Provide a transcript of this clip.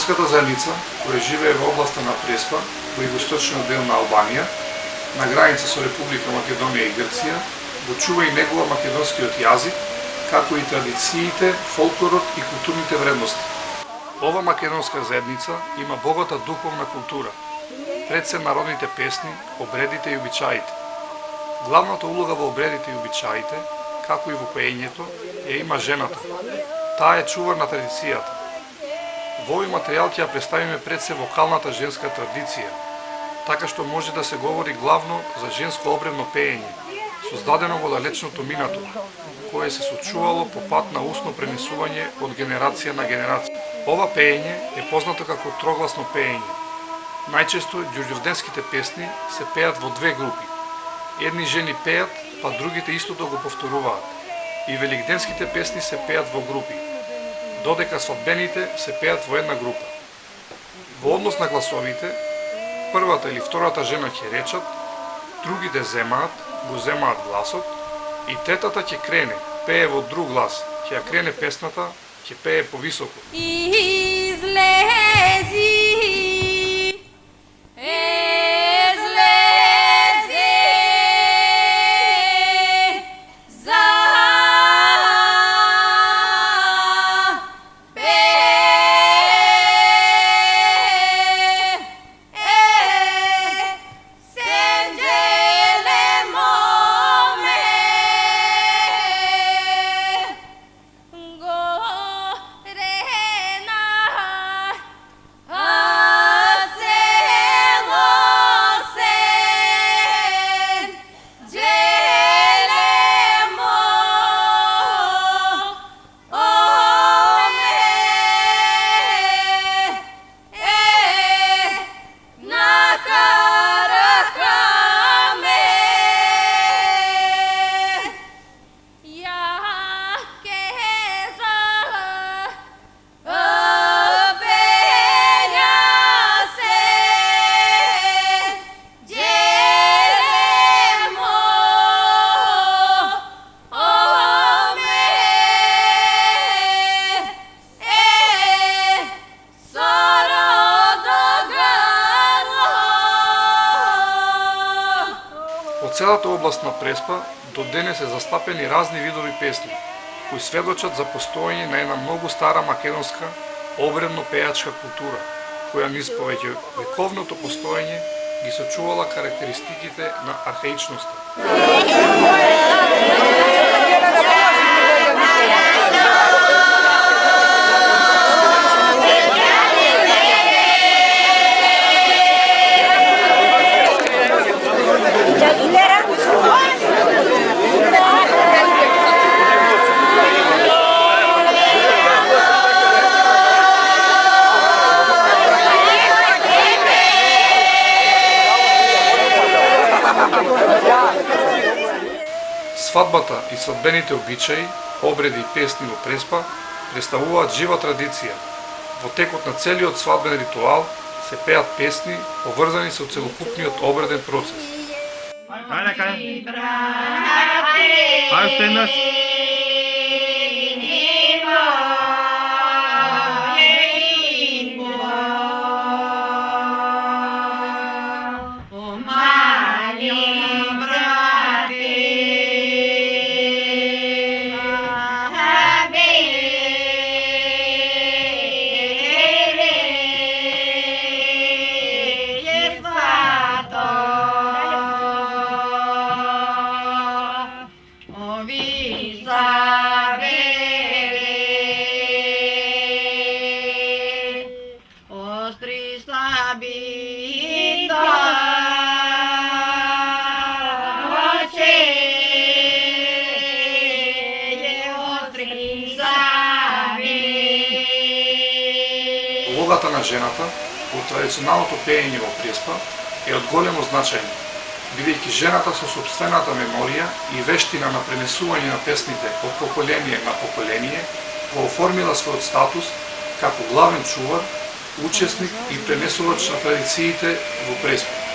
македонската заедница, која живее во областа на Преспа, во југоисточниот дел на Албанија, на граница со Република Македонија и Грција, го чува и негова македонскиот јазик, како и традициите, фолклорот и културните вредности. Ова македонска заедница има богата духовна култура, пред се народните песни, обредите и обичаите. Главната улога во обредите и обичаите, како и во пеењето, ја има жената. Таа е чувар на традицијата. Во овој материјал ќе ја представиме пред се вокалната женска традиција, така што може да се говори главно за женско обредно пеење, создадено во далечното минато, кое се сочувало по пат на устно пренесување од генерација на генерација. Ова пеење е познато како трогласно пеење. Најчесто ѓурѓовденските песни се пеат во две групи. Едни жени пеат, па другите истото го повторуваат. И великденските песни се пеат во групи, додека свадбените се пеат во една група. Во однос на гласовите, првата или втората жена ќе речат, другите го земаат гласот, и третата ќе крене, пее во друг глас, ќе ја крене песната, ќе пее повисоко. Во целата област на Преспа до денес се застапени разни видови песни, кои сведочат за постоење на една многу стара македонска обредно пејачка култура, која низ повеќе вековното постоење ги сочувала карактеристиките на архаичноста. Свадбата и свадбените обичаи, обреди и песни во Преспа представуваат жива традиција. Во текот на целиот свадбен ритуал се пеат песни поврзани со целокупниот обреден процес. Улогата на жената во традиционалното пеење во Преспа е од големо значење, бидејќи жената со сопствената меморија и вештина на пренесување на песните од поколение на поколение го оформила својот статус како главен чувар, учесник и пренесувач на традициите во Преспа.